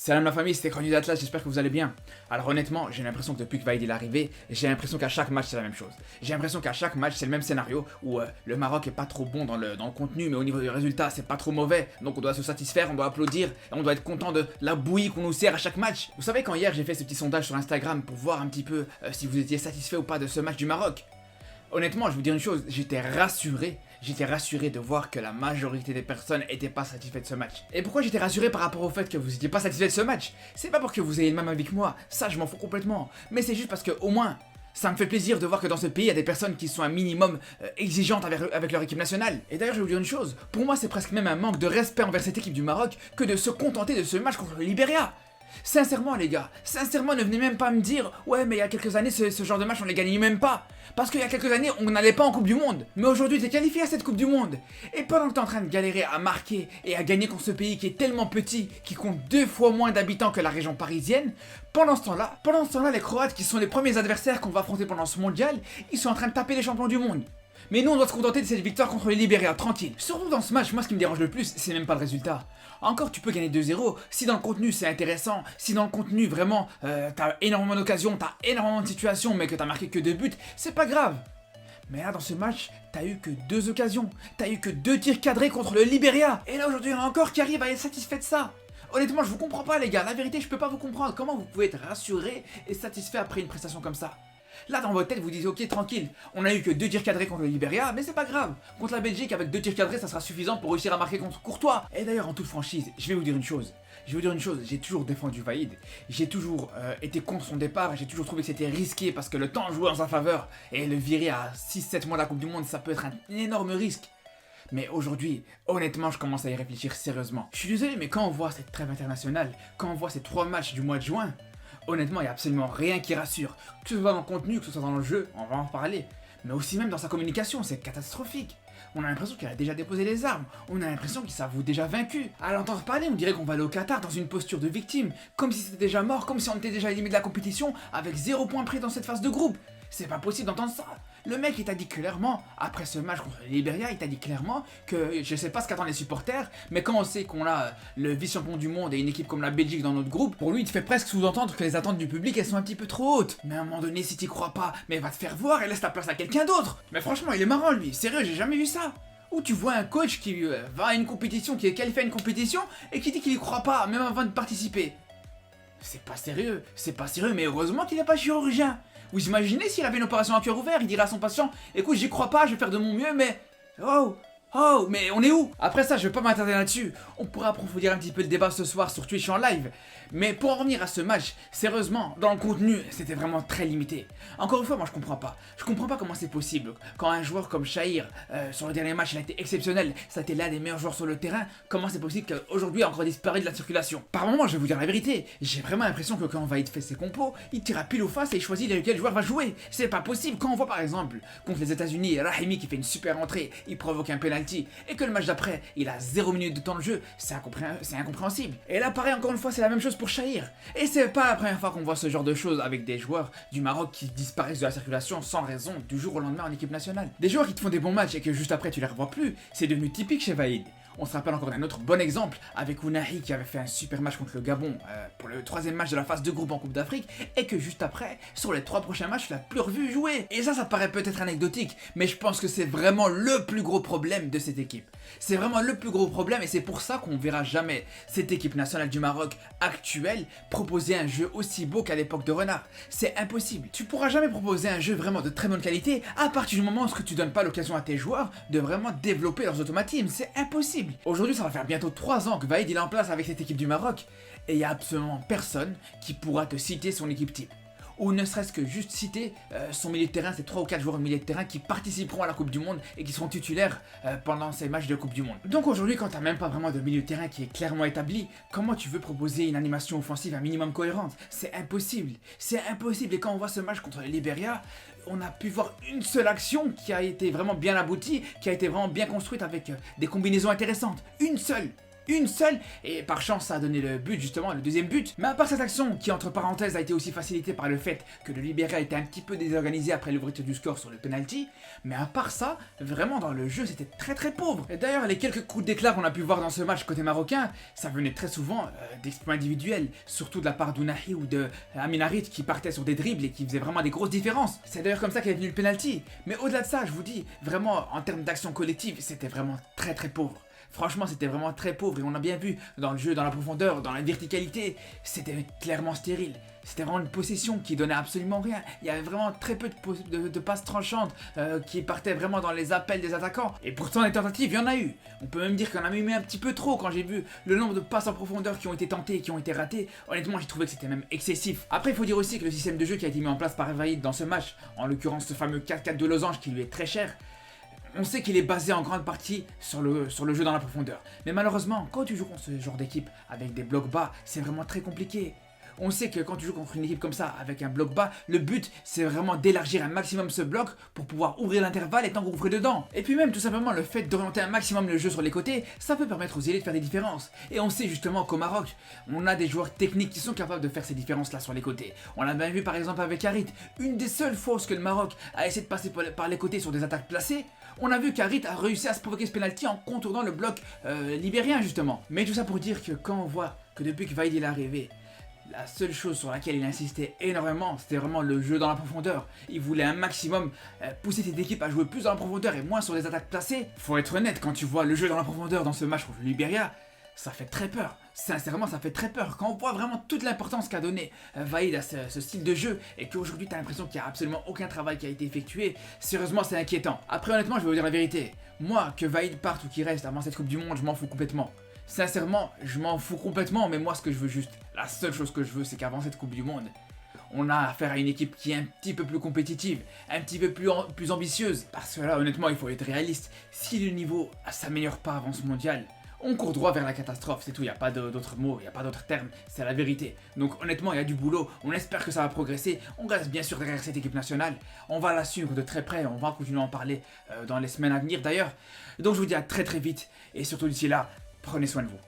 Salam la famille, c'était Chrono d'Atlas, j'espère que vous allez bien. Alors honnêtement, j'ai l'impression que depuis que Vaïd est arrivé, j'ai l'impression qu'à chaque match c'est la même chose. J'ai l'impression qu'à chaque match c'est le même scénario où le Maroc est pas trop bon dans le contenu, mais au niveau du résultat c'est pas trop mauvais. Donc on doit se satisfaire, on doit applaudir, et on doit être content de la bouillie qu'on nous sert à chaque match. Vous savez quand hier j'ai fait ce petit sondage sur Instagram pour voir un petit peu si vous étiez satisfait ou pas de ce match du Maroc. Honnêtement, je vais vous dire une chose, j'étais rassuré de voir que la majorité des personnes étaient pas satisfaites de ce match. Et pourquoi j'étais rassuré par rapport au fait que vous étiez pas satisfait de ce match? C'est pas pour que vous ayez le même avis que moi, ça je m'en fous complètement. Mais c'est juste parce que au moins, ça me fait plaisir de voir que dans ce pays, il y a des personnes qui sont un minimum exigeantes avec leur équipe nationale. Et d'ailleurs, je vais vous dire une chose, pour moi c'est presque même un manque de respect envers cette équipe du Maroc que de se contenter de ce match contre le Libéria. Sincèrement les gars, sincèrement ne venez même pas me dire ouais mais il y a quelques années ce genre de match on les gagnait même pas. Parce qu'il y a quelques années on n'allait pas en Coupe du Monde. Mais aujourd'hui t'es qualifié à cette Coupe du Monde. Et pendant que t'es en train de galérer à marquer et à gagner contre ce pays qui est tellement petit, qui compte 2 fois moins d'habitants que la région parisienne, pendant ce temps-là les Croates qui sont les premiers adversaires qu'on va affronter pendant ce mondial, ils sont en train de taper les champions du monde. Mais nous on doit se contenter de cette victoire contre les Libéria, tranquille. Surtout dans ce match, moi ce qui me dérange le plus, c'est même pas le résultat. Encore tu peux gagner 2-0, si dans le contenu c'est intéressant, si dans le contenu vraiment t'as énormément d'occasions, t'as énormément de situations mais que t'as marqué que 2 buts, c'est pas grave. Mais là dans ce match, t'as eu que 2 occasions, t'as eu que 2 tirs cadrés contre le Libéria. Et là aujourd'hui il y en a encore qui arrivent à être satisfaits de ça. Honnêtement je vous comprends pas les gars, la vérité je peux pas vous comprendre comment vous pouvez être rassuré et satisfait après une prestation comme ça. Là dans votre tête vous dites ok tranquille, on a eu que 2 tirs cadrés contre le Libéria, mais c'est pas grave. Contre la Belgique avec 2 tirs cadrés ça sera suffisant pour réussir à marquer contre Courtois. Et d'ailleurs en toute franchise, je vais vous dire une chose, j'ai toujours défendu Vaïd, j'ai toujours été contre son départ, j'ai toujours trouvé que c'était risqué parce que le temps jouait en sa faveur et le virer à 6-7 mois de la Coupe du Monde ça peut être un énorme risque. Mais aujourd'hui, honnêtement, je commence à y réfléchir sérieusement. Je suis désolé, mais quand on voit cette trêve internationale, quand on voit ces 3 matchs du mois de juin, honnêtement, il n'y a absolument rien qui rassure. Que ce soit dans le contenu, que ce soit dans le jeu, on va en parler. Mais aussi même dans sa communication, c'est catastrophique. On a l'impression qu'il a déjà déposé les armes. On a l'impression qu'il s'avoue déjà vaincu. À l'entendre parler, on dirait qu'on va aller au Qatar dans une posture de victime. Comme si c'était déjà mort, comme si on était déjà éliminé de la compétition avec 0 point pris dans cette phase de groupe. C'est pas possible d'entendre ça. Le mec il t'a dit clairement, après ce match contre le Libéria, il t'a dit clairement que je sais pas ce qu'attendent les supporters, mais quand on sait qu'on a le vice-champion du monde et une équipe comme la Belgique dans notre groupe, pour lui il te fait presque sous-entendre que les attentes du public elles sont un petit peu trop hautes. Mais à un moment donné si t'y crois pas, mais va te faire voir et laisse ta place à quelqu'un d'autre. Mais franchement il est marrant lui, sérieux j'ai jamais vu ça. Où tu vois un coach qui va à une compétition, qui est qualifié à une compétition et qui dit qu'il y croit pas même avant de participer. C'est pas sérieux, mais heureusement qu'il n'est pas chirurgien. Vous imaginez s'il avait une opération à cœur ouvert, il dirait à son patient écoute j'y crois pas, je vais faire de mon mieux mais... Oh, mais on est où? Après ça, je vais pas m'attarder là-dessus. On pourra approfondir un petit peu le débat ce soir sur Twitch en live. Mais pour en revenir à ce match, sérieusement, dans le contenu, c'était vraiment très limité. Encore une fois, moi je comprends pas. Je comprends pas comment c'est possible. Quand un joueur comme Shahir, sur le dernier match, il a été exceptionnel. Ça a été l'un des meilleurs joueurs sur le terrain. Comment c'est possible qu'aujourd'hui il a encore disparu de la circulation? Par moment, je vais vous dire la vérité. J'ai vraiment l'impression que quand Vaïd fait ses compos, il tire à pile ou face et il choisit lequel joueur va jouer. C'est pas possible. Quand on voit par exemple, contre les États-Unis, Rahimi qui fait une super entrée, il provoque un penalty. Et que le match d'après, il a 0 minute de temps de jeu, c'est incompréhensible. Et là, pareil, encore une fois, c'est la même chose pour Shahir. Et c'est pas la première fois qu'on voit ce genre de choses avec des joueurs du Maroc qui disparaissent de la circulation sans raison du jour au lendemain en équipe nationale. Des joueurs qui te font des bons matchs et que juste après tu les revois plus, c'est devenu typique chez Vaïd. On se rappelle encore d'un autre bon exemple avec Ounahi qui avait fait un super match contre le Gabon pour le 3e match de la phase de groupe en Coupe d'Afrique et que juste après, sur les 3 prochains matchs, tu l'as plus revu jouer. Et ça paraît peut-être anecdotique, mais je pense que c'est vraiment le plus gros problème de cette équipe. C'est vraiment le plus gros problème et c'est pour ça qu'on verra jamais cette équipe nationale du Maroc actuelle proposer un jeu aussi beau qu'à l'époque de Renard. C'est impossible. Tu pourras jamais proposer un jeu vraiment de très bonne qualité à partir du moment où tu donnes pas l'occasion à tes joueurs de vraiment développer leurs automatismes. C'est impossible. Aujourd'hui, ça va faire bientôt 3 ans que Vaïd est en place avec cette équipe du Maroc et il n'y a absolument personne qui pourra te citer son équipe type. Ou ne serait-ce que juste citer son milieu de terrain, ces 3 ou 4 joueurs de milieu de terrain qui participeront à la Coupe du Monde et qui seront titulaires pendant ces matchs de Coupe du Monde. Donc aujourd'hui, quand t'as même pas vraiment de milieu de terrain qui est clairement établi, comment tu veux proposer une animation offensive un minimum cohérente? C'est impossible. Et quand on voit ce match contre le Libéria, on a pu voir une seule action qui a été vraiment bien aboutie, qui a été vraiment bien construite avec des combinaisons intéressantes. Une seule. une seule, et par chance ça a donné le but justement, le deuxième but. Mais à part cette action, qui entre parenthèses a été aussi facilitée par le fait que le Liberia était un petit peu désorganisé après l'ouverture du score sur le penalty, mais à part ça, vraiment dans le jeu c'était très pauvre. Et d'ailleurs les quelques coups d'éclat qu'on a pu voir dans ce match côté marocain, ça venait très souvent d'exploits individuels, surtout de la part d'Ounahi ou de Amin Harit qui partaient sur des dribbles et qui faisaient vraiment des grosses différences. C'est d'ailleurs comme ça qu'est venu le penalty. Mais au-delà de ça, je vous dis, vraiment en termes d'action collective, c'était vraiment très pauvre. Franchement, c'était vraiment très pauvre et on a bien vu dans le jeu, dans la profondeur, dans la verticalité, c'était clairement stérile. C'était vraiment une possession qui donnait absolument rien. Il y avait vraiment très peu de passes tranchantes qui partaient vraiment dans les appels des attaquants. Et pourtant, les tentatives, il y en a eu. On peut même dire qu'on en a eu un petit peu trop quand j'ai vu le nombre de passes en profondeur qui ont été tentées et qui ont été ratées. Honnêtement, j'ai trouvé que c'était même excessif. Après, il faut dire aussi que le système de jeu qui a été mis en place par Vaïd dans ce match, en l'occurrence ce fameux 4-4 de losange qui lui est très cher, on sait qu'il est basé en grande partie sur le jeu dans la profondeur. Mais malheureusement, quand tu joues contre ce genre d'équipe avec des blocs bas, c'est vraiment très compliqué. On sait que quand tu joues contre une équipe comme ça, avec un bloc bas, le but c'est vraiment d'élargir un maximum ce bloc pour pouvoir ouvrir l'intervalle et t'engouffrer dedans. Et puis même tout simplement le fait d'orienter un maximum le jeu sur les côtés, ça peut permettre aux ailiers de faire des différences. Et on sait justement qu'au Maroc, on a des joueurs techniques qui sont capables de faire ces différences là sur les côtés. On l'a bien vu par exemple avec Harit, une des seules fois que le Maroc a essayé de passer par les côtés sur des attaques placées, on a vu qu'Harit a réussi à se provoquer ce penalty en contournant le bloc libérien justement. Mais tout ça pour dire que quand on voit que depuis que Vaïd est arrivé, la seule chose sur laquelle il insistait énormément, c'était vraiment le jeu dans la profondeur. Il voulait un maximum pousser cette équipe à jouer plus dans la profondeur et moins sur des attaques placées. Faut être honnête, quand tu vois le jeu dans la profondeur dans ce match contre le Liberia, ça fait très peur. Sincèrement, ça fait très peur. Quand on voit vraiment toute l'importance qu'a donné Vaïd à ce style de jeu et qu'aujourd'hui t'as l'impression qu'il n'y a absolument aucun travail qui a été effectué, sérieusement c'est inquiétant. Après honnêtement, je vais vous dire la vérité. Moi, que Vaïd parte ou qu'il reste avant cette Coupe du Monde, je m'en fous complètement. Sincèrement, je m'en fous complètement, mais moi ce que je veux juste, la seule chose que je veux, c'est qu'avant cette Coupe du Monde, on a affaire à une équipe qui est un petit peu plus compétitive, un petit peu plus ambitieuse. Parce que là, honnêtement, il faut être réaliste. Si le niveau s'améliore pas avant ce mondial, on court droit vers la catastrophe, c'est tout, il n'y a pas d'autres mots, il n'y a pas d'autres termes, c'est la vérité. Donc honnêtement, il y a du boulot, on espère que ça va progresser, on reste bien sûr derrière cette équipe nationale, on va la suivre de très près, on va continuer à en parler dans les semaines à venir d'ailleurs. Donc je vous dis à très vite, et surtout d'ici là, prenez soin de vous.